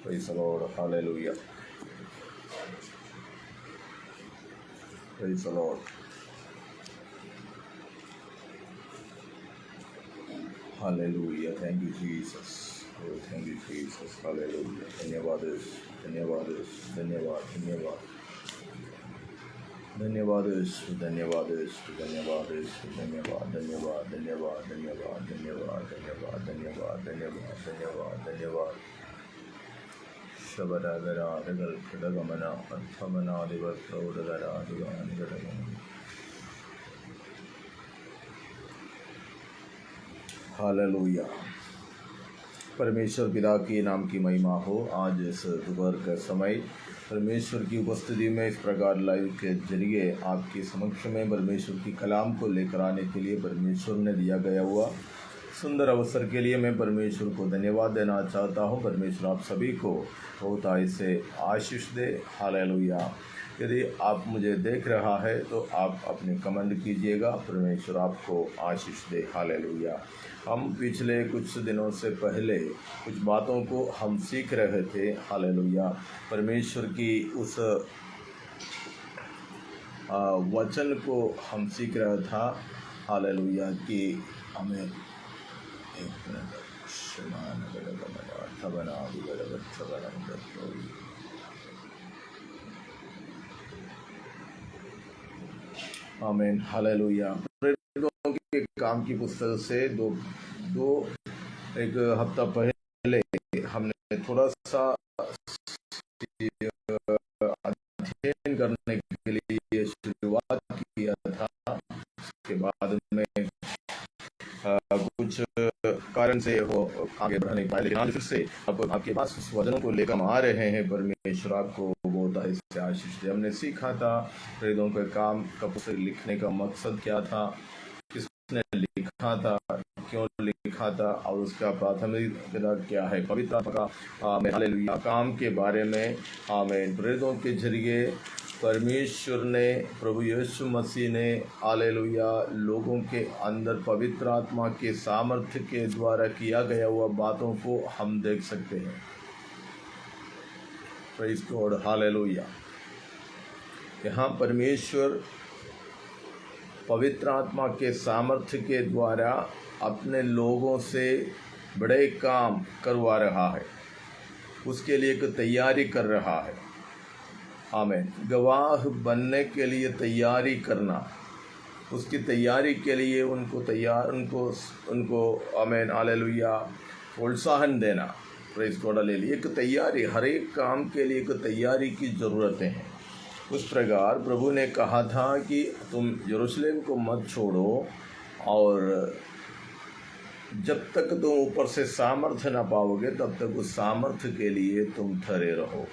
Praise the Lord. Hallelujah. Praise the Lord. Hallelujah. Thank you, Jesus. Oh, thank you, Jesus. Hallelujah. धन्यवाद धन्यवाद धन्यवाद धन्यवाद धन्यवाद धन्यवाद धन्यवाद धन्यवाद धन्यवाद धन्यवाद धन्यवाद धन्यवाद धन्यवाद धन्यवाद धन्यवाद धन्यवाद धन्यवाद शबरगरा रगल खडगमना अर्थमना दिवसौरगरा दुगान गडगम हालेलुया। परमेश्वर पिता के नाम की महिमा हो। आज इस दोपहर का समय परमेश्वर की उपस्थिति में इस प्रकार लाइव के जरिए आपके समक्ष में परमेश्वर की कलाम को लेकर आने के लिए परमेश्वर ने दिया गया हुआ सुंदर अवसर के लिए मैं परमेश्वर को धन्यवाद देना चाहता हूं। परमेश्वर आप सभी को बहुत आय से आशीष दे। हालेलुया। यदि आप मुझे देख रहा है तो आप अपने कमेंट कीजिएगा। परमेश्वर आपको आशीष दे। हालेलुया। हम पिछले कुछ दिनों से पहले कुछ बातों को हम सीख रहे थे। हालेलुया। परमेश्वर की उस वचन को हम सीख रहा था। हालेलुया कि हमें आमीन। हालेलुया। प्रेरितों के काम की पुस्तक से एक हफ्ता पहले हमने थोड़ा सा अध्ययन करने के लिए शुरुआत किया था। उसके बाद में कुछ कारण से वो आगे बढ़ नहीं पाए, लेकिन आज फिर से अब आपके पास उस वचनों को लेकर आ रहे हैं। परमेश्वर आपको बहुत इससे आशीष दे। हमने सीखा था प्रेरितों के काम का पुस्तक लिखने का मकसद क्या था, किसने लिखा था, क्यों लिखा था और उसका प्राथमिकता क्या है। पवित्र आत्मा का हालेलुया काम के बारे में आमीन प्रेरितों के जरिए परमेश्वर ने, प्रभु यीशु मसीह ने हालेलुया लोगों के अंदर पवित्र आत्मा के सामर्थ्य के द्वारा किया गया हुआ बातों को हम देख सकते हैं। Praise God. हालेलुया। यहाँ परमेश्वर पवित्र आत्मा के सामर्थ्य के द्वारा अपने लोगों से बड़े काम करवा रहा है, उसके लिए एक तैयारी कर रहा है। आमीन। गवाह बनने के लिए तैयारी करना, उसकी तैयारी के लिए उनको आमीन हालेलुया प्रोत्साहन देना। Praise God. हालेलुया। एक तैयारी, हर एक काम के लिए एक तैयारी की ज़रूरतें हैं। उस प्रकार प्रभु ने कहा था कि तुम यरूशलेम को मत छोड़ो और जब तक तुम ऊपर से सामर्थ्य ना पाओगे तब तक उस सामर्थ्य के लिए तुम ठहरे रहो।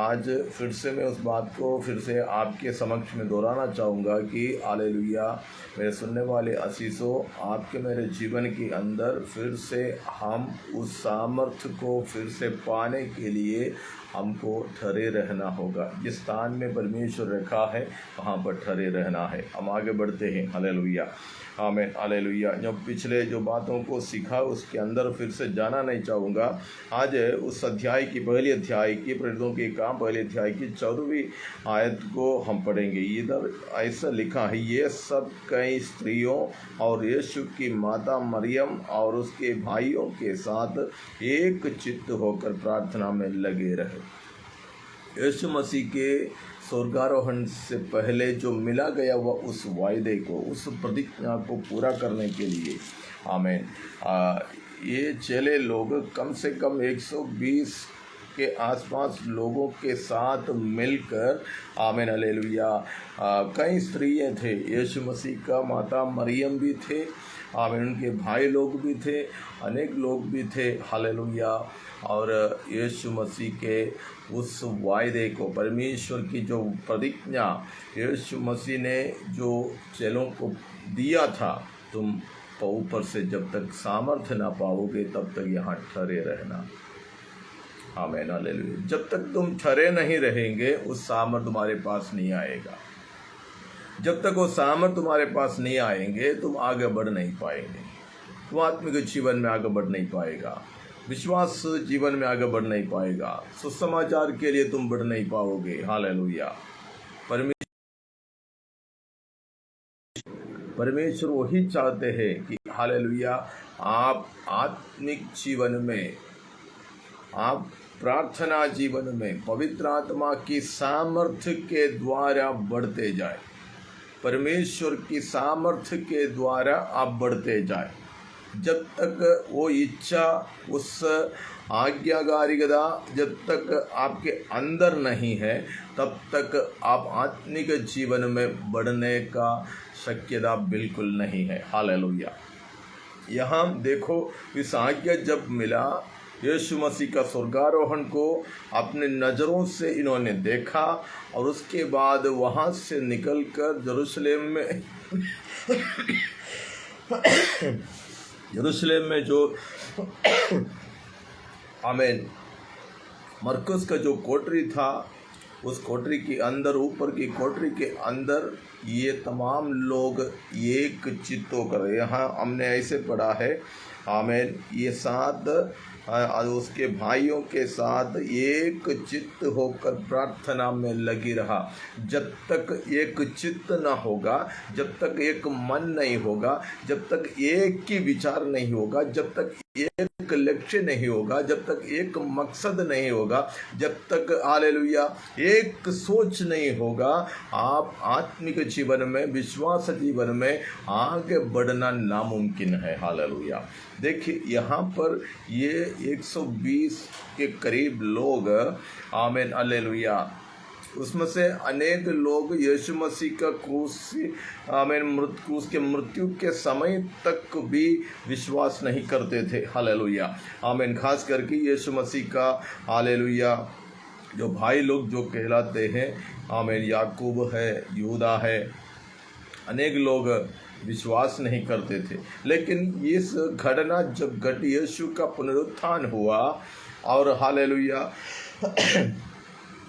आज फिर से मैं उस बात को फिर से आपके समक्ष में दोहराना चाहूँगा कि हालेलुया मेरे सुनने वाले असीसों, आपके मेरे जीवन के अंदर फिर से हम उस सामर्थ्य को फिर से पाने के लिए हमको ठहरे रहना होगा। जिस स्थान में परमेश्वर रखा है वहाँ पर ठहरे रहना है। हम आगे बढ़ते हैं। हालेलुया। आमीन। हालेलुया। जो पिछले जो बातों को सीखा उसके अंदर फिर से जाना नहीं चाहूँगा। आज उस अध्याय की पहली अध्याय की प्रेरितों के काम पहले अध्याय की 14वीं आयत को हम पढ़ेंगे। इधर ऐसा लिखा है, ये सब कई स्त्रियों और यीशु की माता मरियम और उसके भाइयों के साथ एक चित्त होकर प्रार्थना में लगे रहे। यीशु मसीह के स्वर्गारोहण से पहले जो मिला गया हुआ उस वायदे को, उस प्रतिज्ञा को पूरा करने के लिए आमीन ये चेले लोग कम से कम 120 के आसपास लोगों के साथ मिलकर आमीन हालेलुया कई स्त्रियाँ थे। यीशु मसीह का माता मरियम भी थे, आमीन उनके भाई लोग भी थे, अनेक लोग भी थे। हालेलुया। और यीशु मसीह के उस वायदे को, परमेश्वर की जो प्रतिज्ञा यीशु मसीह ने जो चेलों को दिया था, तुम ऊपर से जब तक सामर्थ्य ना पाओगे तब तक यहाँ ठहरे रहना। आमीन हालेलुया। जब तक तुम ठहरे नहीं रहेंगे उस सामर्थ्य तुम्हारे पास नहीं आएगा। जब तक वो सामर्थ्य तुम्हारे पास नहीं आएंगे तुम आगे बढ़ नहीं पाएंगे, तुम आत्मिक जीवन में आगे बढ़ नहीं पाएगा। विश्वास जीवन में आगे बढ़ नहीं पाएगा, सुसमाचार के लिए तुम बढ़ नहीं पाओगे। हालेलुया। परमेश्वर वही चाहते हैं कि हालेलुया आप आत्मिक जीवन में, आप प्रार्थना जीवन में पवित्र आत्मा की सामर्थ्य के द्वारा बढ़ते जाए, परमेश्वर की सामर्थ्य के द्वारा आप बढ़ते जाए। जब तक वो इच्छा, उस आज्ञाकारिता जब तक आपके अंदर नहीं है, तब तक आप आत्मिक जीवन में बढ़ने का शक्यता बिल्कुल नहीं है। हालेलुया। यहाँ देखो, इस आज्ञा जब मिला, यीशु मसीह का स्वर्गारोहण को अपने नज़रों से इन्होंने देखा और उसके बाद वहाँ से निकलकर यरूशलेम में जो आमीन मरकस का जो कोठरी था, उस कोठरी के अंदर, ऊपर की कोठरी के अंदर ये तमाम लोग एक चित्त होकर, यहाँ हमने ऐसे पढ़ा है आमीन, ये साथ उसके भाइयों के साथ एक चित्त होकर प्रार्थना में लगी रहा। जब तक एक चित्त ना होगा, जब तक एक मन नहीं होगा, जब तक एक ही विचार नहीं होगा, जब तक एक लक्ष्य नहीं होगा, जब तक एक मकसद नहीं होगा, जब तक हालेलुया एक सोच नहीं होगा, आप आत्मिक जीवन में, विश्वास जीवन में आगे बढ़ना नामुमकिन है। हालेलुया। देखिए यहाँ पर ये 120 के करीब लोग आमीन हालेलुया, उसमें से अनेक लोग यीशु मसीह का क्रूस क्रूस के मृत्यु के समय तक भी विश्वास नहीं करते थे। हालेलुया आमीन। खास करके यीशु मसीह का हालेलुया जो भाई लोग जो कहलाते हैं आमीन, याकूब है, यहूदा है, अनेक लोग विश्वास नहीं करते थे। लेकिन इस घटना जब घटी, यीशु का पुनरुत्थान हुआ और हालेलुया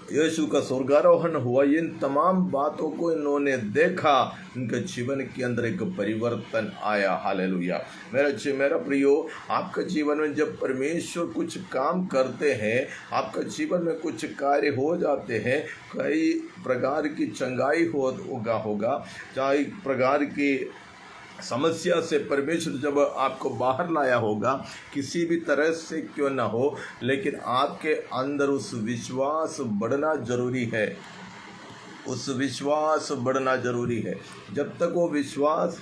यीशु का स्वर्गारोहण हुआ, इन तमाम बातों को इन्होंने देखा, इनके जीवन के अंदर एक परिवर्तन आया। हालेलुया। मेरा प्रियो, आपका जीवन में जब परमेश्वर कुछ काम करते हैं, आपका जीवन में कुछ कार्य हो जाते हैं, कई प्रकार की चंगाई होगा, चाहे प्रकार की समस्या से परमेश्वर जब आपको बाहर लाया होगा, किसी भी तरह से क्यों ना हो, लेकिन आपके अंदर उस विश्वास बढ़ना जरूरी है, उस विश्वास बढ़ना जरूरी है। जब तक वो विश्वास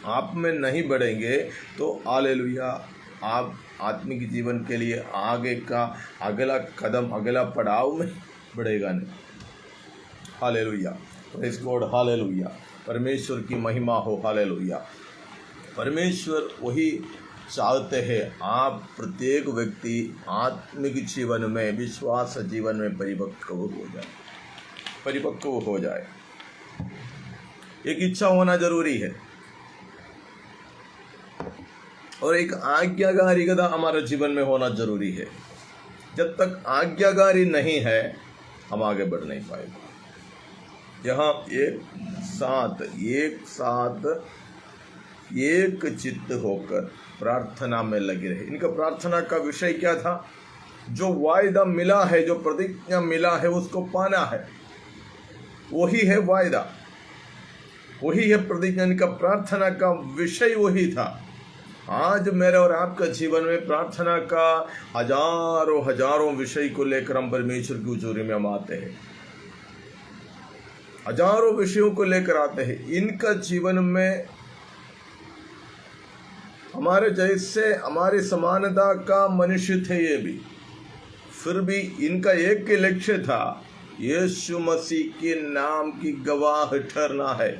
आप में नहीं बढ़ेंगे तो हालेलुया आप आत्मिक जीवन के लिए आगे का अगला कदम, अगला पड़ाव में बढ़ेगा नहीं। Hallelujah, praise God. हालेलुया, परमेश्वर की महिमा हो। हालेलुया। परमेश्वर वही चाहते हैं आप प्रत्येक व्यक्ति आत्मिक जीवन में, विश्वास जीवन में परिपक्व हो जाए। एक इच्छा होना जरूरी है और एक आज्ञाकारिता हमारे जीवन में होना जरूरी है। जब तक आज्ञाकारी नहीं है, हम आगे बढ़ नहीं पाएंगे। यहाँ एक साथ एक चित्त होकर प्रार्थना में लगे रहे। इनका प्रार्थना का विषय क्या था? जो वायदा मिला है, जो प्रतिज्ञा मिला है, उसको पाना है। वही है वायदा, वही है प्रतिज्ञा। इनका प्रार्थना का विषय वही था। आज मेरे और आपका जीवन में प्रार्थना का हजारों विषय को लेकर हम परमेश्वर की हुजूरी में हम आते हैं, हजारों विषयों को लेकर आते हैं। इनका जीवन में हमारे जैसे, हमारे समानता का मनुष्य थे ये भी, फिर भी इनका एक ही लक्ष्य था, यीशु मसीह के नाम की गवाह ठहरना है।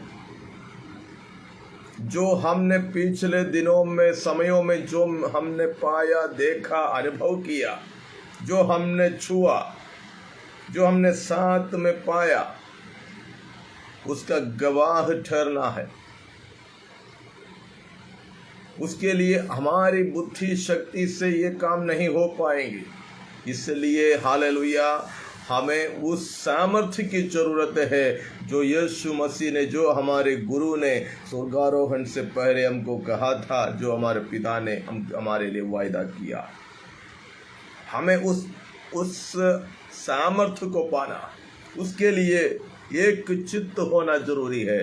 जो हमने पिछले दिनों में, समयों में जो हमने पाया, देखा, अनुभव किया, जो हमने छुआ, जो हमने साथ में पाया, उसका गवाह ठहरना है। उसके लिए हमारी बुद्धि शक्ति से ये काम नहीं हो पाएंगे। इसलिए हालेलुया हमें उस सामर्थ्य की ज़रूरत है जो यीशु मसीह ने, जो हमारे गुरु ने स्वर्गारोहण से पहले हमको कहा था, जो हमारे पिता ने हमारे लिए वायदा किया। हमें उस सामर्थ्य को पाना, उसके लिए एक चित्त होना जरूरी है।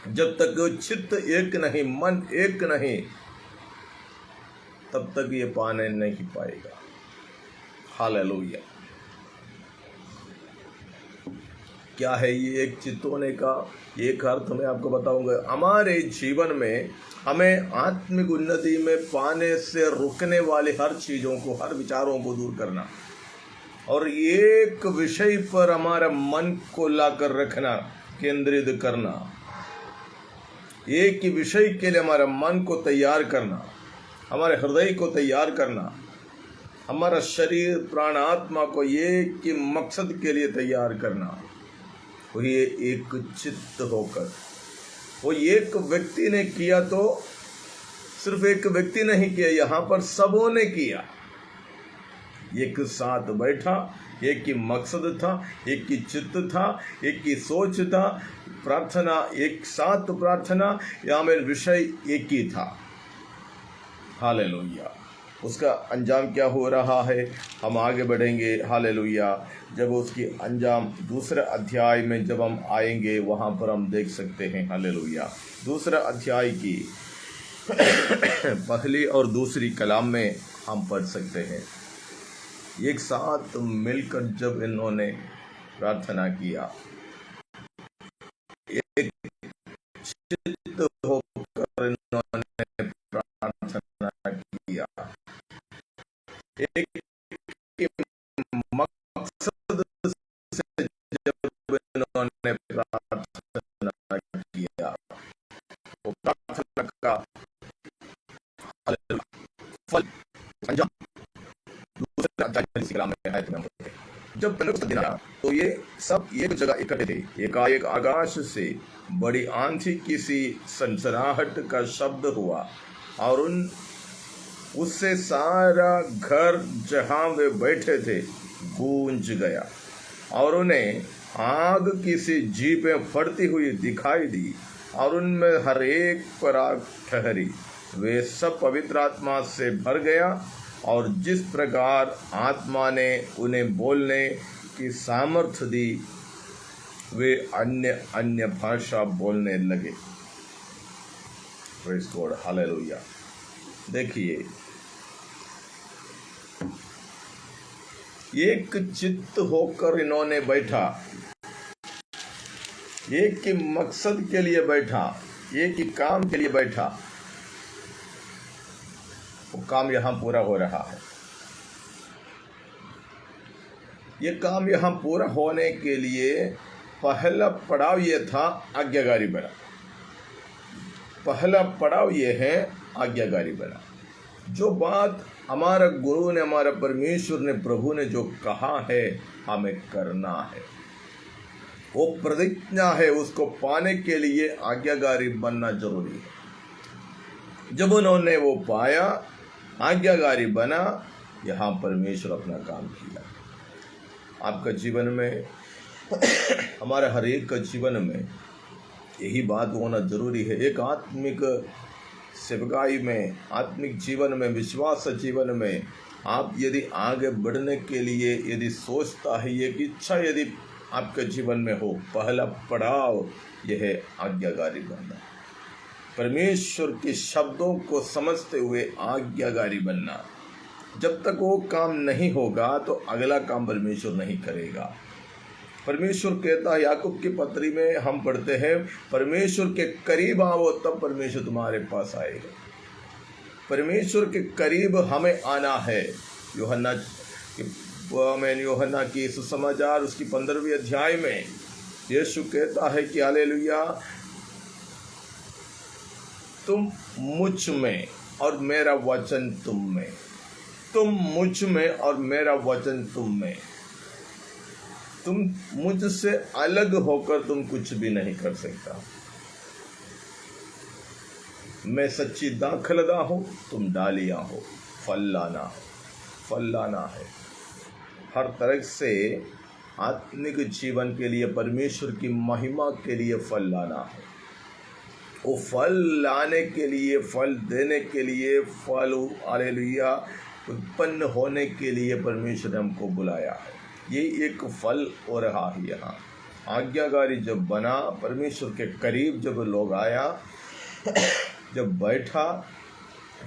जब तक चित्त एक नहीं, मन एक नहीं, तब तक ये पाने नहीं पाएगा। हालेलुया। क्या है ये एक चित्त होने का? एक अर्थ मैं आपको बताऊंगा। हमारे जीवन में हमें आत्मिक उन्नति में पाने से रुकने वाले हर चीज़ों को, हर विचारों को दूर करना और एक विषय पर हमारा मन को लाकर रखना, केंद्रित करना, एक ही विषय के लिए हमारा मन को तैयार करना, हमारे हृदय को तैयार करना, हमारा शरीर प्राण आत्मा को एक ही मकसद के लिए तैयार करना। वही एक चित्त होकर, वो एक व्यक्ति ने किया तो सिर्फ एक व्यक्ति नहीं किया, यहाँ पर सबों ने किया। एक साथ बैठा, एक ही मकसद था, एक ही चित्त था, एक ही सोच था, प्रार्थना एक साथ प्रार्थना, या में विषय एक ही था। हालेलुया। उसका अंजाम क्या हो रहा है, हम आगे बढ़ेंगे। हालेलुया। जब उसकी अंजाम दूसरे अध्याय में जब हम आएंगे, वहाँ पर हम देख सकते हैं। हालेलुया। दूसरा अध्याय की पहली और दूसरी कलाम में हम पढ़ सकते हैं। एक साथ मिलकर जब इन्होंने प्रार्थना किया, एक चित्त होकर इन्होंने प्रार्थना किया, एक मकसद से जब इन्होंने प्रार्थना किया, वो प्रार्थना का फल अंजाम दूसरे अध्याय की कलाम में है। जब पेंतुकोस्त दिन आया तो ये सब एक जगह इकट्ठे थे। एकाएक आकाश से बड़ी आंधी की सी सनसनाहट का शब्द हुआ और उससे सारा घर जहां वे बैठे थे गूंज गया, और उन्हें आग की सी जीपें फटती हुई दिखाई दी और उनमें हर एक पर आग ठहरी। वे सब पवित्र आत्मा से भर गया और जिस प्रकार आत्मा ने उन्हें बोलने की सामर्थ्य दी, वे अन्य अन्य भाषा बोलने लगे। Praise God. हालेलुया। देखिए, एक चित्त होकर इन्होंने बैठा, एक ही मकसद के लिए बैठा, एक ही काम के लिए बैठा। वो काम यहाँ पूरा हो रहा है। ये काम यहाँ पूरा होने के लिए पहला पड़ाव ये था आज्ञाकारी बना। पहला पड़ाव ये है आज्ञाकारी बना। जो बात हमारा गुरु ने, हमारा परमेश्वर ने, प्रभु ने जो कहा है हमें करना है, वो प्रतिज्ञा है, उसको पाने के लिए आज्ञाकारी बनना जरूरी है। जब उन्होंने वो पाया, आज्ञाकारी बना, यहाँ परमेश्वर अपना काम किया। आपका जीवन में हमारे हर एक का जीवन में यही बात होना जरूरी है। एक आत्मिक सेवकाई में, आत्मिक जीवन में, विश्वास जीवन में आप यदि आगे बढ़ने के लिए यदि सोचता है, ये इच्छा यदि आपके जीवन में हो, पहला पड़ाव यह है आज्ञाकारी बनना। परमेश्वर के शब्दों को समझते हुए आज्ञाकारी बनना। जब तक वो काम नहीं होगा तो अगला काम परमेश्वर नहीं करेगा। परमेश्वर कहता है, याकूब की पत्री में हम पढ़ते हैं, परमेश्वर के करीब आओ तब परमेश्वर तुम्हारे पास आएगा। परमेश्वर के करीब हमें आना है। यूहन्ना की सुसमाचार उसकी 15वीं अध्याय में यीशु कहता है कि हालेलुया, तुम मुझ में और मेरा वचन तुम में, तुम मुझ में और मेरा वचन तुम में। तुम मुझसे अलग होकर तुम कुछ भी नहीं कर सकता। मैं सच्ची दाखलदा हूँ, तुम डालियाँ हो, फल लाना है। हर तरह से आत्मिक जीवन के लिए, परमेश्वर की महिमा के लिए फल लाना है। वो फल लाने के लिए, फल देने के लिए, फल हालेलुया उत्पन्न होने के लिए परमेश्वर ने हमको बुलाया है। ये एक फल हो रहा है यहाँ। आज्ञाकारी जब बना, परमेश्वर के करीब जब लोग आया, जब बैठा,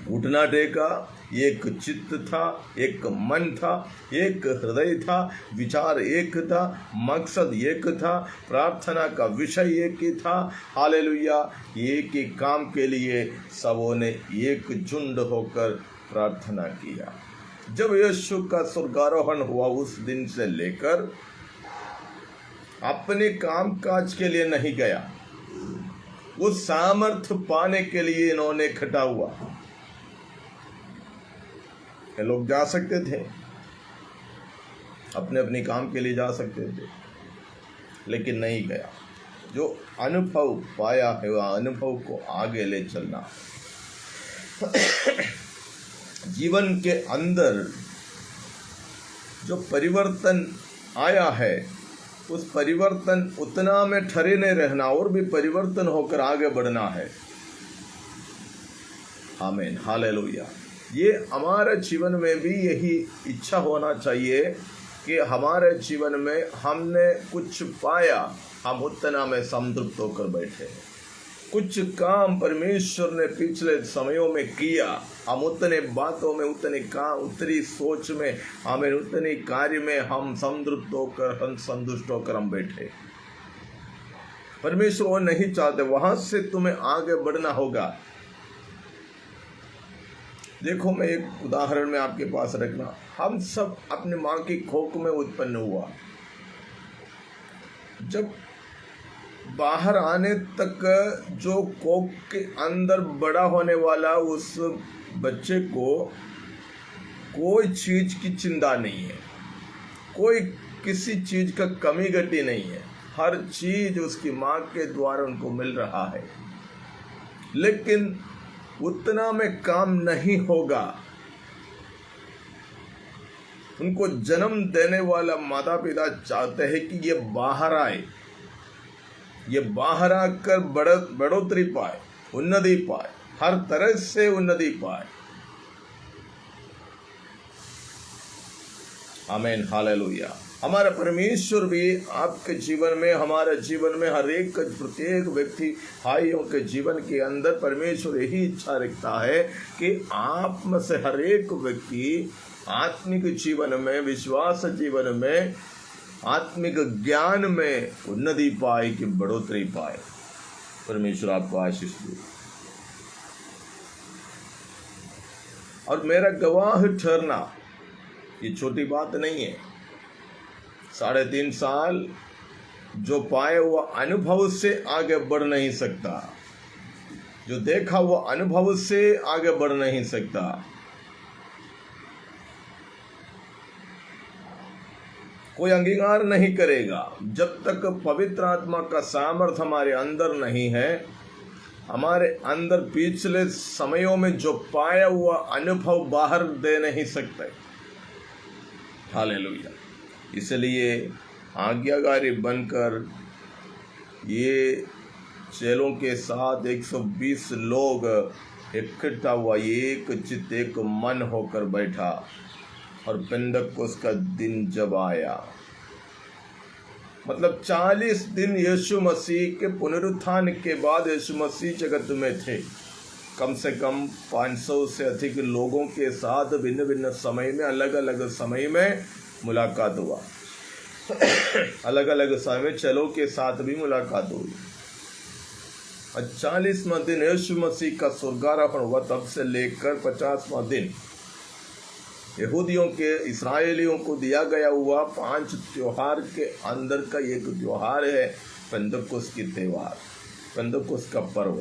घुटना टेका, एक चित्त था, एक मन था, एक हृदय था, विचार एक था, मकसद एक था, प्रार्थना का विषय एक ही था। हालेलुया। एक ही काम के लिए सबों ने एक झुंड होकर प्रार्थना किया। जब यीशु का स्वर्गारोहण हुआ, उस दिन से लेकर अपने काम काज के लिए नहीं गया, उस सामर्थ्य पाने के लिए इन्होंने इकट्ठा हुआ। ये लोग जा सकते थे, अपने अपने काम के लिए जा सकते थे, लेकिन नहीं गया। जो अनुभव पाया है वह अनुभव को आगे ले चलना। जीवन के अंदर जो परिवर्तन आया है, उस परिवर्तन उतना में ठहरे नहीं रहना, और भी परिवर्तन होकर आगे बढ़ना है। आमीन, हालेलुया। ये हमारे जीवन में भी यही इच्छा होना चाहिए कि हमारे जीवन में हमने कुछ पाया, हम उतना में संतृप्त होकर बैठे। कुछ काम परमेश्वर ने पिछले समयों में किया, हम उतने बातों में, उतने काम, उतनी सोच में, हमें उतने कार्य में हम संतृप्त होकर, हम संतुष्ट होकर हम बैठे। परमेश्वर वो नहीं चाहते, वहां से तुम्हें आगे बढ़ना होगा। देखो, मैं एक उदाहरण में आपके पास रखना। हम सब अपने माँ की कोख में उत्पन्न हुआ। जब बाहर आने तक जो कोख के अंदर बड़ा होने वाला, उस बच्चे को कोई चीज की चिंता नहीं है, कोई किसी चीज का कमी घटी नहीं है। हर चीज उसकी माँ के द्वारा उनको मिल रहा है, लेकिन उतना में काम नहीं होगा। उनको जन्म देने वाला माता पिता चाहते हैं कि ये बाहर आए, ये बाहर आकर बढ़ोतरी पाए, उन्नति पाए, हर तरह से उन्नति पाए। आमीन, हालेलुया। हमारा परमेश्वर भी आपके जीवन में, हमारे जीवन में, हर एक प्रत्येक व्यक्ति भाइयों के जीवन के अंदर परमेश्वर यही इच्छा रखता है कि आप में से हर एक व्यक्ति आत्मिक जीवन में, विश्वास जीवन में, आत्मिक ज्ञान में उन्नति पाए, कि बढ़ोतरी पाए। परमेश्वर आपको आशीष दे। और मेरा गवाह ठहरना ये छोटी बात नहीं है। 3.5 साल जो पाए हुआ अनुभव से आगे बढ़ नहीं सकता, जो देखा वो अनुभव से आगे बढ़ नहीं सकता। कोई अंगीकार नहीं करेगा जब तक पवित्र आत्मा का सामर्थ्य हमारे अंदर नहीं है। हमारे अंदर पिछले समयों में जो पाया हुआ अनुभव बाहर दे नहीं सकते। हालेलुया। इसलिए आज्ञाकारी बनकर ये चेलों के साथ 120 लोग इकट्ठा हुआ, एक चित्त एक मन होकर बैठा। और पेंतकोस्त का दिन जब आया, मतलब 40 दिन यीशु मसीह के पुनरुत्थान के बाद यीशु मसीह जगत में थे। कम से कम 500 से अधिक लोगों के साथ भिन्न भिन्न समय में, अलग अलग समय में मुलाकात हुआ। अलग अलग समय में चेलों के साथ भी मुलाकात हुई। और 40वां दिन यीशु मसीह का स्वर्गारोहण हुआ। तब से लेकर 50वां दिन यहूदियों के, इस्राएलियों को दिया गया हुआ 5 त्योहार के अंदर का एक त्योहार है पेंतकोस्त की त्योहार, पेंतकोस्त का पर्व।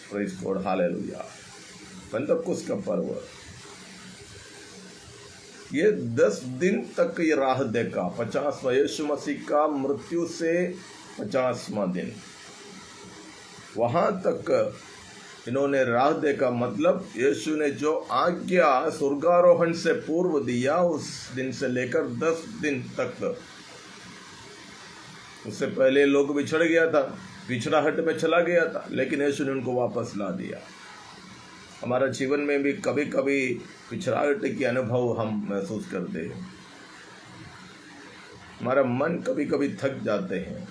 Praise God, hallelujah. पेंतकोस्त का पर्व ये 10 दिन तक ये राह देखा। 50वां यीशु मसीह का मृत्यु से 50वां दिन, वहां तक इन्होंने राह देखा। मतलब यीशु ने जो आज्ञा स्वर्गारोहण से पूर्व दिया, उस दिन से लेकर 10 दिन तक, उससे पहले लोग बिछड़ गया था, पिछड़ाहट में चला गया था, लेकिन यीशु ने उनको वापस ला दिया। हमारा जीवन में भी कभी कभी पिछड़ाहट की अनुभव हम महसूस करते हैं। हमारा मन कभी कभी थक जाते हैं,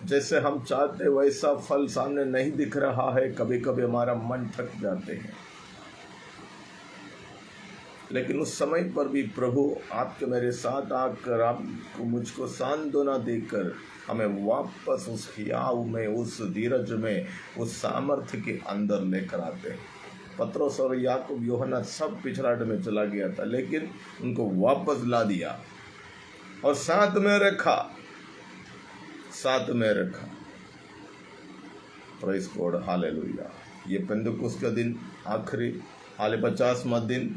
जैसे हम चाहते वैसा फल सामने नहीं दिख रहा है। कभी कभी हमारा मन थक जाते हैं, लेकिन उस समय पर भी प्रभु आपके मेरे साथ आकर आपको मुझको सांत्वना देकर हमें वापस उस हियाव में, उस धीरज में, उस सामर्थ्य के अंदर लेकर आते हैं। पतरस और याकूब यूहन्ना सब पिछड़ाहट में चला गया था, लेकिन उनको वापस ला दिया और साथ में रखा। Praise God, hallelujah. ये पेंतुकोस्त का दिन, आखिरी 50वां दिन,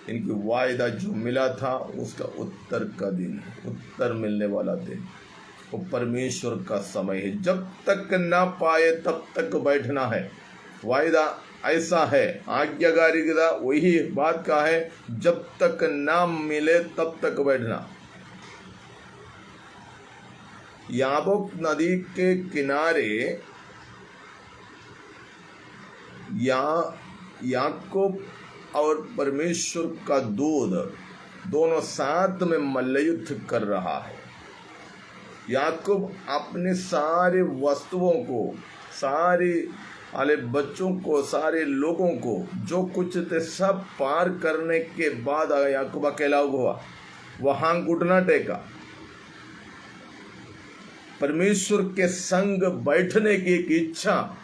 इनकी वायदा जो मिला था उसका उत्तर का दिन, उत्तर मिलने वाला दिन, वो परमेश्वर का समय है। जब तक ना पाए तब तक बैठना है। वायदा ऐसा है, आज्ञाकारिता वही बात का है, जब तक ना मिले तब तक बैठना। याबोक नदी के किनारे याकूब और परमेश्वर का दूत दोनों साथ में मल्लयुद्ध कर रहा है। याकूब अपने सारे वस्तुओं को, सारे बच्चों को, सारे लोगों को, जो कुछ थे सब पार करने के बाद याकूब अकेला हुआ, वहां घुटना टेका। परमेश्वर के संग बैठने की एक इच्छा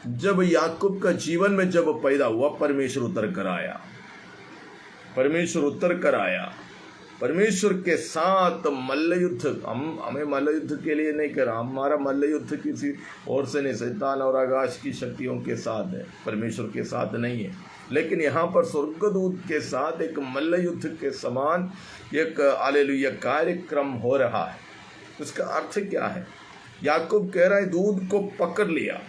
जब याकूब का जीवन में जब पैदा हुआ, परमेश्वर उतर कर आया। परमेश्वर के साथ मल्लयुद्ध, हमें मल्लयुद्ध के लिए नहीं करा। हमारा मल्लयुद्ध किसी और से नहीं, शैतान और आकाश की शक्तियों के साथ है, परमेश्वर के साथ नहीं है। लेकिन यहाँ पर स्वर्गदूत के साथ एक मल्लयुद्ध के समान एक हालेलुया कार्यक्रम हो रहा है। उसका अर्थ क्या है? याकूब कह रहा है दूध को पकड़ लिया।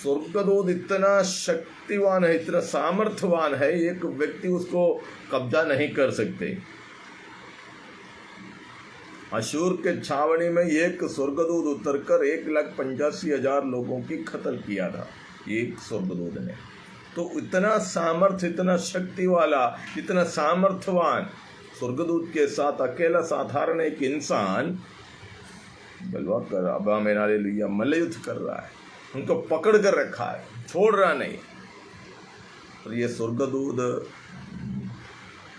स्वर्गदूत इतना शक्तिवान है, इतना सामर्थ्यवान है, एक व्यक्ति उसको कब्जा नहीं कर सकते। अशूर के छावनी में एक स्वर्गदूत उतरकर 1,85,000 लोगों की कत्ल किया था, एक स्वर्गदूत ने। तो इतना सामर्थ्य, इतना शक्ति वाला, इतना सामर्थ्यवान स्वर्गदूत के साथ अकेला साधारण एक इंसान बलवा कर अब मेरे लिए मल्लयुद्ध कर रहा है, उनको पकड़ कर रखा है, छोड़ रहा नहीं। और ये स्वर्गदूत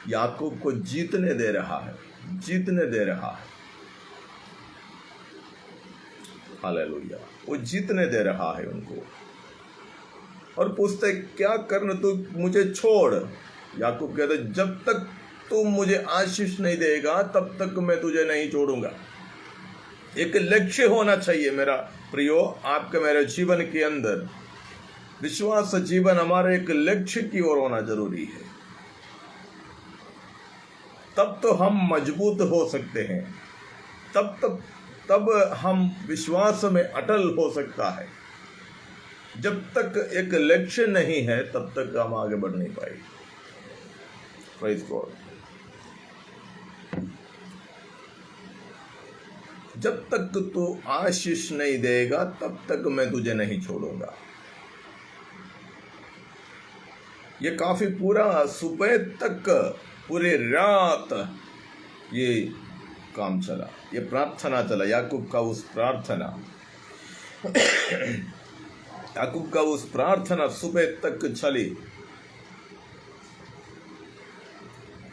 याकूब को जीतने दे रहा है। हालेलुया, वो जीतने दे रहा है उनको। और पूछते क्या करना, तू मुझे छोड़। याकूब कहते जब तक तू मुझे आशीष नहीं देगा तब तक मैं तुझे नहीं छोड़ूंगा। एक लक्ष्य होना चाहिए मेरा प्रियो, आपके मेरे जीवन के अंदर विश्वास जीवन हमारे एक लक्ष्य की ओर होना जरूरी है। तब तो हम मजबूत हो सकते हैं, तब हम विश्वास में अटल हो सकता है। जब तक एक लक्ष्य नहीं है तब तक हम आगे बढ़ नहीं पाएंगे। Praise God. जब तक तू आशीष नहीं देगा तब तक मैं तुझे नहीं छोड़ूंगा। ये काफी पूरा सुबह तक, पूरे रात ये काम चला, ये प्रार्थना चला। याकूब का उस प्रार्थना सुबह तक चली।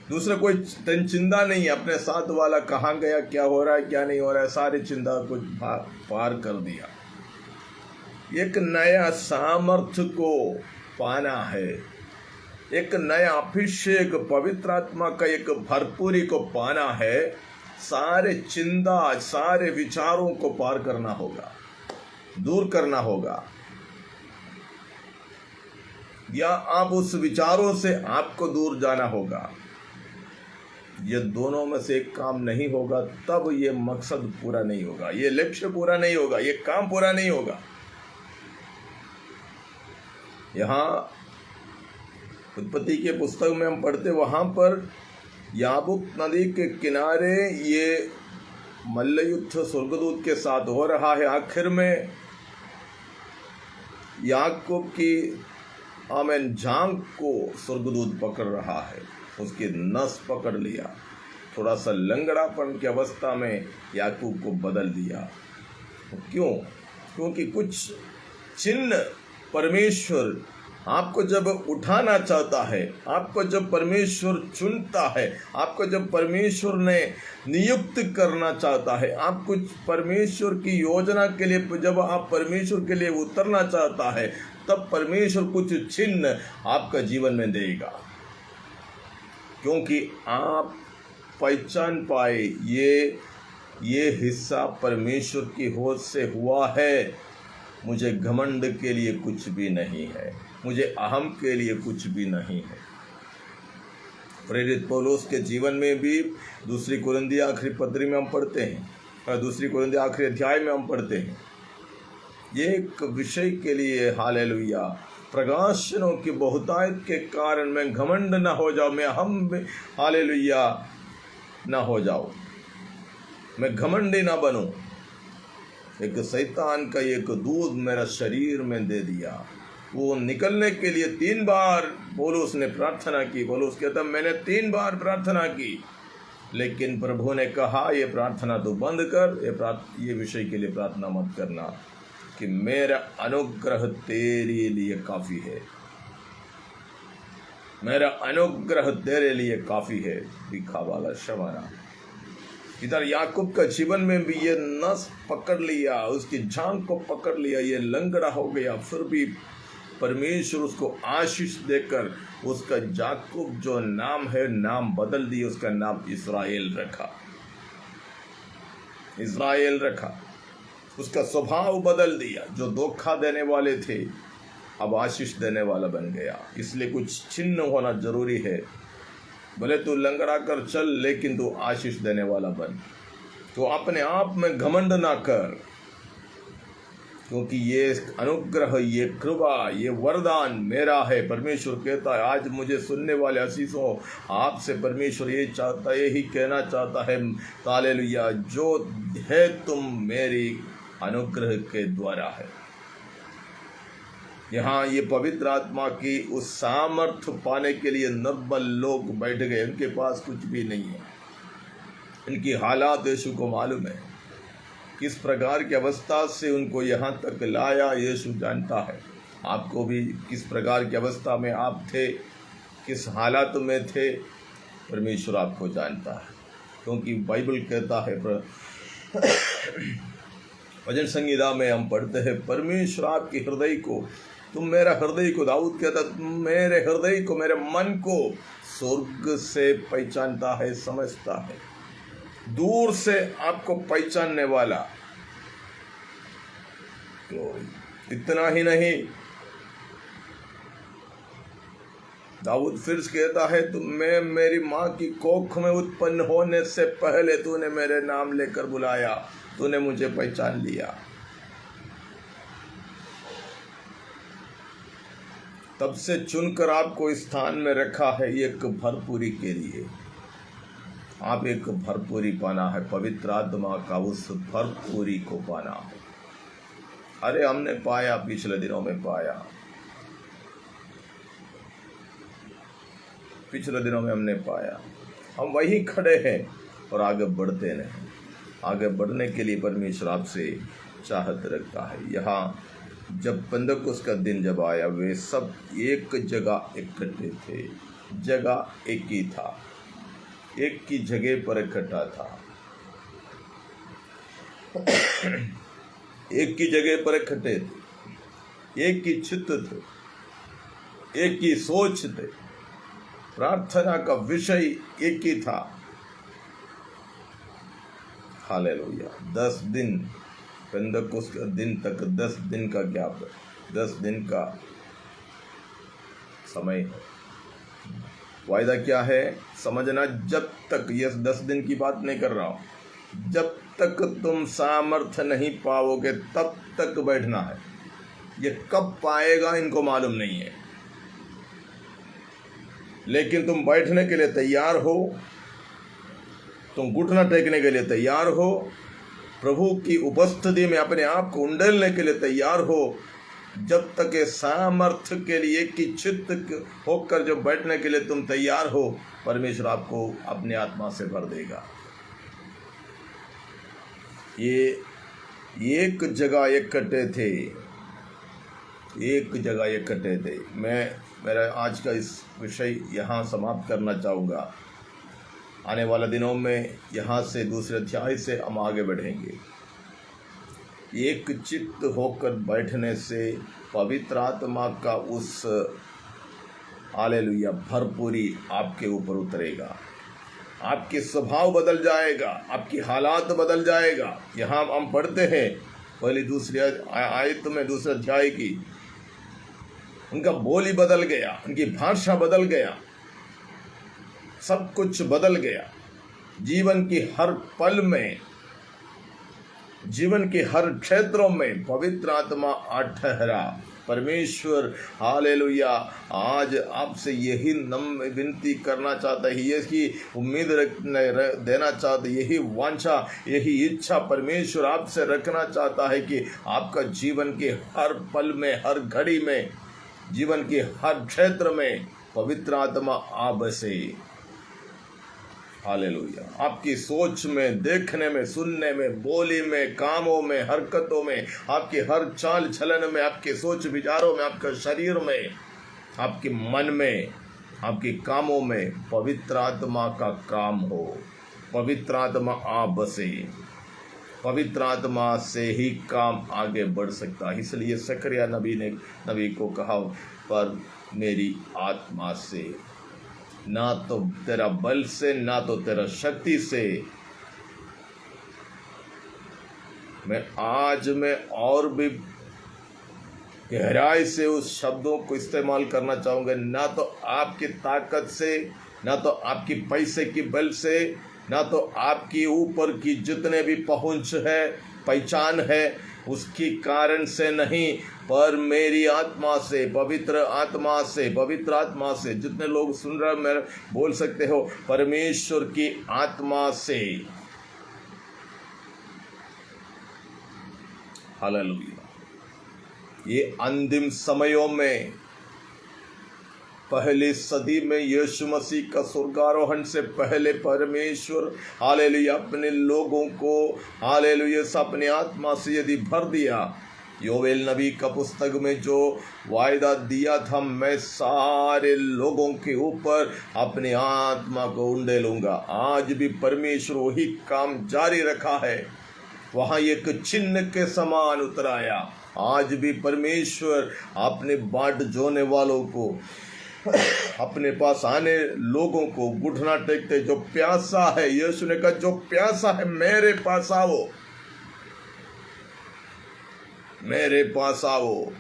दूसरा कोई चिंता नहीं है, अपने साथ वाला कहाँ गया, क्या हो रहा है, क्या नहीं हो रहा है, सारी चिंता को पार कर दिया। एक नया सामर्थ्य को पाना है, एक नया अभिषेक, पवित्र आत्मा का एक भरपूरी को पाना है। सारे चिंता, सारे विचारों को पार करना होगा, दूर करना होगा, या आप उस विचारों से आपको दूर जाना होगा। ये दोनों में से एक काम नहीं होगा तब ये मकसद पूरा नहीं होगा, ये लक्ष्य पूरा नहीं होगा, ये काम पूरा नहीं होगा। यहाँ उत्पत्ति के पुस्तक में हम पढ़ते, वहां पर याबोक नदी के किनारे ये मल्लयुद्ध स्वर्गदूत के साथ हो रहा है। आखिर में याकूब की आमेन जांघ को स्वर्गदूत पकड़ रहा है, उसकी नस पकड़ लिया, थोड़ा सा लंगड़ापन की अवस्था में याकूब को बदल दिया। क्यों? क्योंकि कुछ चिन्ह परमेश्वर आपको जब उठाना चाहता है, आपको जब परमेश्वर चुनता है, आपको जब परमेश्वर ने नियुक्त करना चाहता है, आप कुछ परमेश्वर की योजना के लिए जब आप परमेश्वर के लिए उतरना चाहता है, तब परमेश्वर कुछ चिन्ह आपका जीवन में देगा, क्योंकि आप पहचान पाए ये हिस्सा परमेश्वर की होश से हुआ है। मुझे घमंड के लिए कुछ भी नहीं है, मुझे अहम के लिए कुछ भी नहीं है। प्रेरित पौलुस के जीवन में भी दूसरी कुरिन्थियों आखिरी पत्री में हम पढ़ते हैं, और दूसरी कुरिन्थियों आखिरी अध्याय में हम पढ़ते हैं, ये एक विषय के लिए हालेलुया, प्रकाशनों की बहुतायत के कारण मैं घमंड ना हो जाऊं, मैं अहम हालेलुया ना हो जाऊं, मैं घमंडी ना बनूं। एक शैतान का एक दूध मेरा शरीर में दे दिया, वो निकलने के लिए 3 बार पौलुस ने प्रार्थना की। पौलुस कहता मैंने 3 बार प्रार्थना की, लेकिन प्रभु ने कहा ये प्रार्थना तो बंद कर, ये विषय के लिए प्रार्थना मत करना, कि मेरा अनुग्रह तेरे लिए काफ़ी है, मेरा अनुग्रह तेरे लिए काफ़ी है। दिखा वाला शमाना इधर याकूब का जीवन में भी ये नस पकड़ लिया, उसकी जांघ को पकड़ लिया, ये लंगड़ा हो गया, फिर भी परमेश्वर उसको आशीष देकर उसका याकूब जो नाम है नाम बदल दिया, उसका नाम इस्राएल रखा, इस्राएल रखा। उसका स्वभाव बदल दिया, जो धोखा देने वाले थे अब आशीष देने वाला बन गया। इसलिए कुछ चिन्ह होना जरूरी है, भले तू लंगड़ा कर चल, लेकिन तू आशीष देने वाला बन। तो अपने आप में घमंड ना कर, क्योंकि ये अनुग्रह, ये कृपा, ये वरदान मेरा है। परमेश्वर कहता है, आज मुझे सुनने वाले आशीषों, आपसे परमेश्वर ये चाहता है, यही कहना चाहता है, हालेलुया, जो है तुम मेरी अनुग्रह के द्वारा है। यहाँ ये पवित्र आत्मा की उस सामर्थ्य पाने के लिए निर्बल लोग बैठ गए, उनके पास कुछ भी नहीं है, इनकी हालात यीशु को मालूम है, किस प्रकार की अवस्था से उनको यहाँ तक लाया यीशु जानता है। आपको भी किस प्रकार की अवस्था में आप थे, किस हालात में थे, परमेश्वर आपको जानता है, क्योंकि बाइबल कहता है, भजन संगीता में हम पढ़ते हैं, परमेश्वर आपके हृदय को, तुम मेरा हृदय को, दाऊद कहता मेरे हृदय को, मेरे मन को स्वर्ग से पहचानता है, समझता है, दूर से आपको पहचानने वाला। इतना ही नहीं, दाऊद फिर कहता है, मैं मेरी माँ की कोख में उत्पन्न होने से पहले तूने मेरे नाम लेकर बुलाया, तूने मुझे पहचान लिया। तब से चुनकर आपको इस स्थान में रखा है, एक भरपूरी के लिए। आप एक भरपूरी पाना है, पवित्र आत्मा का उस भरपूरी को पाना है। अरे हमने पाया, पिछले दिनों में पाया, पिछले दिनों में हमने पाया, हम वहीं खड़े हैं और आगे बढ़ते नहीं। आगे बढ़ने के लिए परमेश्वर आपसे चाहत रखता है। यहाँ जब पेंतकुस्त का दिन जब आया, वे सब एक जगह इकट्ठे थे, जगह एक ही था, एक की जगह पर इकट्ठा था, एक की जगह पर इकट्ठे थे, एक की चित्त थे, एक की सोच थे, प्रार्थना का विषय एक ही था। हालेलुया। 10 दिन पेंतकुस्त का दिन तक, 10 दिन का गैप, 10 दिन का समय है। वायदा क्या है समझना, जब तक, ये 10 दिन की बात नहीं कर रहा हूं, जब तक तुम सामर्थ्य नहीं पाओगे तब तक बैठना है। ये कब पाएगा इनको मालूम नहीं है, लेकिन तुम बैठने के लिए तैयार हो तुम घुटना टेकने के लिए तैयार हो, प्रभु की उपस्थिति में अपने आप को उंडेलने के लिए तैयार हो। जब तक ये सामर्थ्य के लिए कि चित्त होकर जो बैठने के लिए तुम तैयार हो, परमेश्वर आपको अपने आत्मा से भर देगा। ये एक जगह इकट्ठे थे, एक जगह इकट्ठे थे। मैं मेरा आज का इस विषय यहाँ समाप्त करना चाहूँगा। आने वाले दिनों में यहाँ से दूसरे अध्याय से हम आगे बढ़ेंगे। एक चित्त होकर बैठने से पवित्र आत्मा का उस हालेलुया भरपूरी आपके ऊपर उतरेगा। आपके स्वभाव बदल जाएगा, आपकी हालात बदल जाएगा। यहाँ हम पढ़ते हैं पहली दूसरी आयत में दूसरे अध्याय की, उनका बोली बदल गया, उनकी भाषा बदल गया, सब कुछ बदल गया। जीवन की हर पल में, जीवन के हर क्षेत्रों में पवित्र आत्मा आ ठहरा। परमेश्वर हालेलुया आज आपसे यही विनती करना चाहता है, यही उम्मीद देना चाहता है, यही वांछा, यही इच्छा परमेश्वर आपसे रखना चाहता है कि आपका जीवन के हर पल में, हर घड़ी में, जीवन के हर क्षेत्र में पवित्र आत्मा आ बसे। हालेलुया। आपकी सोच में, देखने में, सुनने में, बोली में, कामों में, हरकतों में, आपके हर चाल चलन में, आपके सोच विचारों में, आपके शरीर में, आपके मन में, आपके कामों में पवित्र आत्मा का काम हो। पवित्र आत्मा आ बसे। पवित्र आत्मा से ही काम आगे बढ़ सकता है। इसलिए सकरिया नबी को कहा, पर मेरी आत्मा से, ना तो तेरा बल से, ना तो तेरा शक्ति से। मैं और भी गहराई से उस शब्दों को इस्तेमाल करना चाहूँगा। ना तो आपकी ताकत से, ना तो आपकी पैसे की बल से, ना तो आपकी ऊपर की जितने भी पहुँच है, पहचान है, उसकी कारण से नहीं, पर मेरी आत्मा से, पवित्र आत्मा से, पवित्र आत्मा से। जितने लोग सुन रहे मेरे बोल सकते हो, परमेश्वर की आत्मा से। हालेलुया। ये अंतिम समयों में, पहली सदी में यीशु मसीह का स्वर्गारोहण से पहले परमेश्वर हालेलुया अपने लोगों को हालेलुया अपने आत्मा से यदि भर दिया, योवेल नबी का पुस्तक में जो वायदा दिया था, मैं सारे लोगों के ऊपर अपनी आत्मा को उंडेलूंगा, आज भी परमेश्वर वही काम जारी रखा है। वहाँ एक चिन्ह के समान उतराया। आज भी परमेश्वर अपने बाट जोने वालों को, अपने पास आने लोगों को घुटना टेकते, जो प्यासा है, यीशु ने कहा जो प्यासा है मेरे पास आओ, मेरे पास आओ।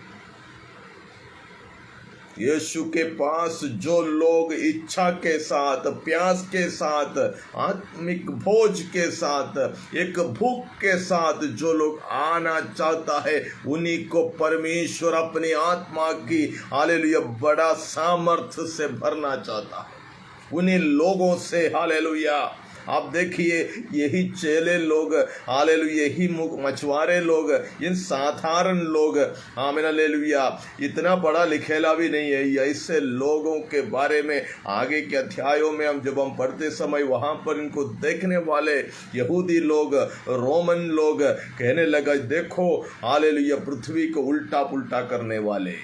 यीशु के पास जो लोग इच्छा के साथ, प्यास के साथ, आत्मिक भोज के साथ, एक भूख के साथ जो लोग आना चाहता है, उन्हीं को परमेश्वर अपनी आत्मा की हालेलुया बड़ा सामर्थ्य से भरना चाहता है। उन्हीं लोगों से हालेलुया आप देखिए, यही चेले लोग हालेलुया, यही मछुआरे लोग, इन साधारण लोग, आमीन हालेलुया, इतना पढ़ा लिखेला भी नहीं है। ऐसे लोगों के बारे में आगे के अध्यायों में जब हम पढ़ते समय वहाँ पर इनको देखने वाले यहूदी लोग, रोमन लोग कहने लगा, देखो हालेलुया पृथ्वी को उल्टा पुल्टा करने वाले,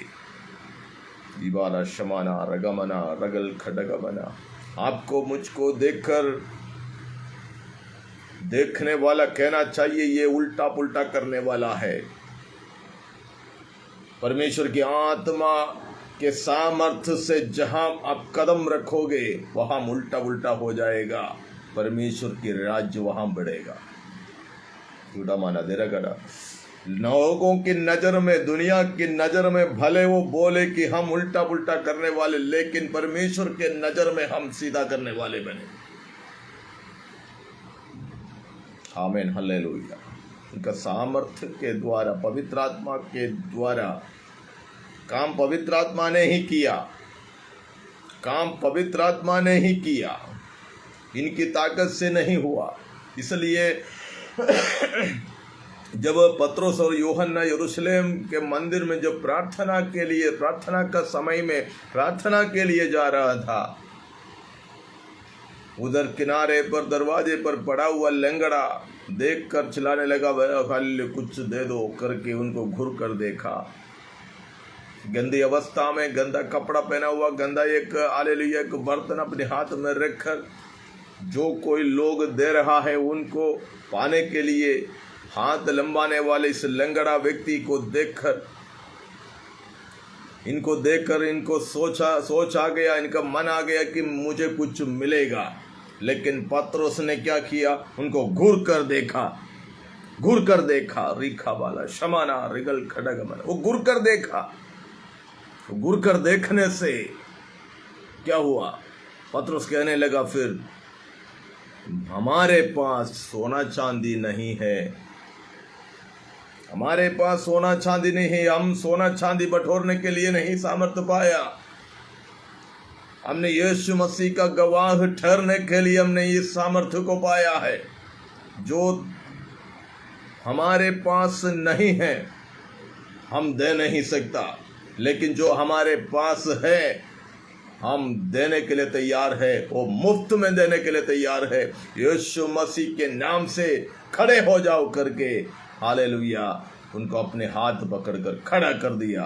दीवाना शमाना रगमना रगल खडगमना। आपको मुझको देखकर देखने वाला कहना चाहिए ये उल्टा पुल्टा करने वाला है। परमेश्वर की आत्मा के सामर्थ्य से जहां आप कदम रखोगे वहां उल्टा उल्टा हो जाएगा। परमेश्वर की राज्य वहां बढ़ेगा। झूठा माना दे रहा। लोगों की नजर में, दुनिया की नजर में भले वो बोले कि हम उल्टा पुल्टा करने वाले, लेकिन परमेश्वर के नजर में हम सीधा करने वाले बने। आमीन हालेलुया। उनका सामर्थ्य के द्वारा, पवित्र आत्मा के द्वारा काम पवित्र आत्मा ने ही किया, काम पवित्र आत्मा ने ही किया। इनकी ताकत से नहीं हुआ। इसलिए जब पतरस और यूहन्ना यरूशलेम के मंदिर में जब प्रार्थना का समय में प्रार्थना के लिए जा रहा था, उधर किनारे पर दरवाजे पर पड़ा हुआ लंगड़ा देखकर चिल्लाने लगा, खाली कुछ दे दो करके उनको घूर कर देखा। गंदी अवस्था में, गंदा कपड़ा पहना हुआ, गंदा एक हालेलुया एक बर्तन अपने हाथ में रखकर जो कोई लोग दे रहा है उनको पाने के लिए हाथ लंबाने वाले इस लंगड़ा व्यक्ति को देखकर इनको सोच आ गया, इनका मन आ गया कि मुझे कुछ मिलेगा। लेकिन पतरस ने क्या किया? उनको घूर कर देखा। रिखा वाला शमाना रिगल खडगमन, वो घूर कर देखा। घूर कर देखने से क्या हुआ? पतरस कहने लगा, फिर हमारे पास सोना चांदी नहीं है, हमारे पास सोना चांदी नहीं है, हम सोना चांदी बटोरने के लिए नहीं सामर्थ्य पाया। हमने यीशु मसीह का गवाह ठहरने के लिए हमने इस सामर्थ्य को पाया है। जो हमारे पास नहीं है हम दे नहीं सकता, लेकिन जो हमारे पास है हम देने के लिए तैयार है, वो मुफ्त में देने के लिए तैयार है। यीशु मसीह के नाम से खड़े हो जाओ करके हालेलुया उनको अपने हाथ पकड़कर खड़ा कर दिया।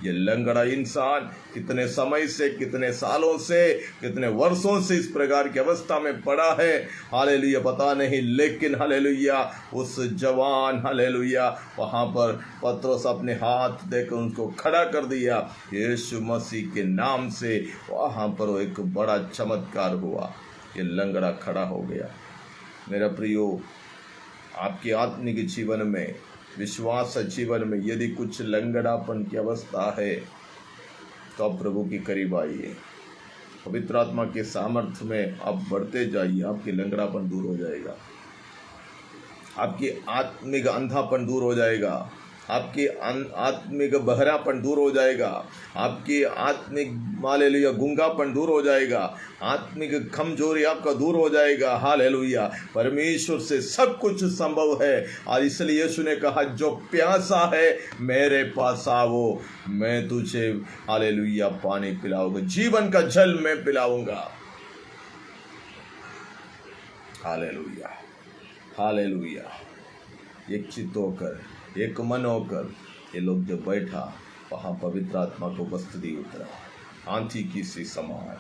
ये लंगड़ा इंसान कितने समय से, कितने सालों से, कितने वर्षों से इस प्रकार की अवस्था में पड़ा है, हालेलुया पता नहीं। लेकिन हालेलुया उस जवान हालेलुया वहाँ पर पतरस अपने हाथ देकर उनको खड़ा कर दिया। यीशु मसीह के नाम से वहाँ पर एक बड़ा चमत्कार हुआ। ये लंगड़ा खड़ा हो गया। मेरा प्रियो, आपके आत्मिक जीवन में, विश्वास जीवन में यदि कुछ लंगड़ापन की अवस्था है तो आप प्रभु के करीब आइए। पवित्र आत्मा के सामर्थ्य में आप बढ़ते जाइए। आपकी लंगड़ापन दूर हो जाएगा, आपकी आत्मिक अंधापन दूर हो जाएगा, आपकी आत्मिक बहरापन दूर हो जाएगा, आपकी आत्मिक हालेलुया गूंगापन दूर हो जाएगा, आत्मिक कमजोरी आपका दूर हो जाएगा। हालेलुया परमेश्वर से सब कुछ संभव है। और इसलिए यीशु ने कहा, जो प्यासा है मेरे पास आओ, मैं तुझे हालेलुया पानी पिलाऊंगा, जीवन का जल मैं पिलाऊंगा। Hallelujah hallelujah. एक चित्त होकर, एक मन होकर ये लोग जब बैठा, वहाँ पवित्र आत्मा को उपस्थिति उतरा। आंधी की सी समान,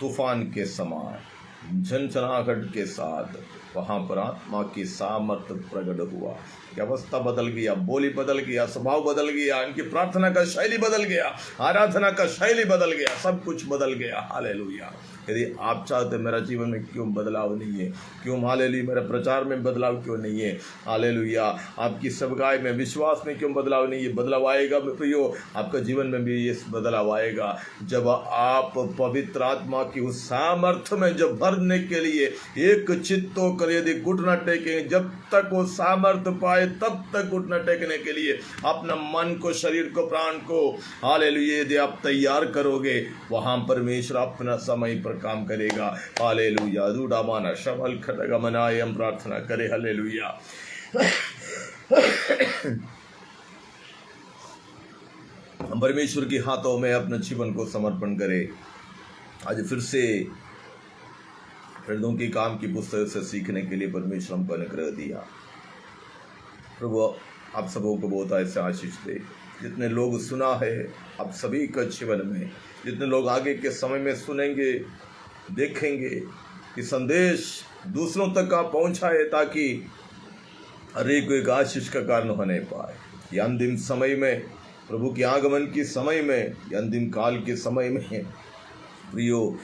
तूफान के समान, झनझनाहट के साथ वहाँ पर आत्मा की सामर्थ्य प्रकट हुआ। कि अवस्था बदल गया, बोली बदल गया, स्वभाव बदल गया, इनकी प्रार्थना का शैली बदल गया, आराधना का शैली बदल गया, सब कुछ बदल गया। हालेलुया। यदि आप चाहते मेरा जीवन में क्यों बदलाव नहीं है, क्यों हालेलुया मेरे प्रचार में बदलाव क्यों नहीं है, हालेलुया आपकी सेवकाई में, विश्वास में क्यों बदलाव नहीं है, बदलाव आएगा प्रियो। आपका जीवन में भी ये बदलाव आएगा जब आप पवित्र आत्मा की उस सामर्थ्य में जब भरने के लिए एक चित्त होकर यदि घुटना टेकेंगे, जब तक वो सामर्थ्य पाए तब तक घुटना टेकने के लिए अपना मन को, शरीर को, प्राण को हालेलुया यदि आप तैयार करोगे, वहां परमेश्वर अपना समय पर काम करेगा। हालेलुया। दूडामाना शमल खडगमनाय हम प्रार्थना करें। हालेलुया। हम परमेश्वर के हाथों में अपने जीवन को समर्पण करें। आज फिर से हृदयों की काम की पुस्तक से सीखने के लिए परमेश्वर हमको अनुग्रह दिया। प्रभु आप सबों को बहुत ऐसे आशीष दे। जितने लोग सुना है आप सभी का जीवन में, जितने लोग आगे के समय में सुनेंगे, देखेंगे कि संदेश दूसरों तक आप पहुंचाए, ताकि हर एक को एक आशीष का कारण होने पाए। ये अंतिम समय में, प्रभु के आगमन के समय में, ये अंतिम काल के समय में प्रियो,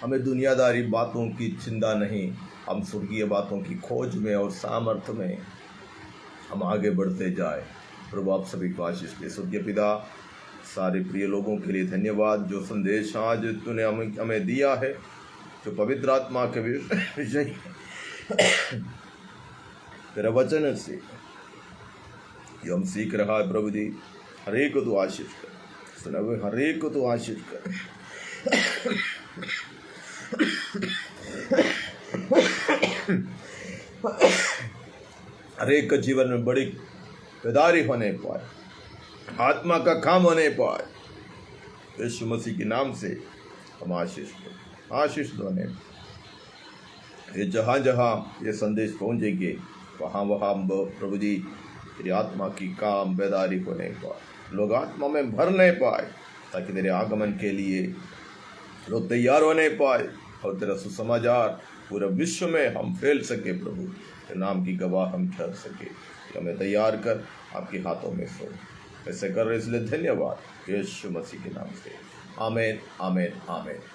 हमें दुनियादारी बातों की चिंता नहीं, हम स्वर्गीय बातों की खोज में और सामर्थ्य में हम आगे बढ़ते जाए। प्रभु आप सभी को आशीष दे। स्वर्गीय पिता, सारे प्रिय लोगों के लिए धन्यवाद जो संदेश आज तूने हमें दिया है, जो पवित्र आत्मा के विषय तेरा वचन से जो हम सीख रहा है प्रभु जी, हर एक को तू आशीष कर, सुना हुए हर एक को तू आशीष कर। हर एक के जीवन में बड़ी बेदारी होने पाए, आत्मा का काम होने पाए। यीशु मसीह के नाम से हम आशीष दोने। ये जहाँ जहाँ ये संदेश पहुँचेंगे वहाँ वहाँ प्रभु जी तेरी आत्मा की काम बेदारी होने पाए, लोग आत्मा में भर नहीं पाए, ताकि तेरे आगमन के लिए लोग तैयार होने पाए और तेरा सुसमाचार पूरे विश्व में हम फैल सके। प्रभु तेरे नाम की गवाह हम ठहर सके। हमें तैयार कर आपके हाथों में सो ऐसे कर रहे, इसलिए धन्यवाद यीशु मसीह के नाम से। आमीन, आमीन, आमीन।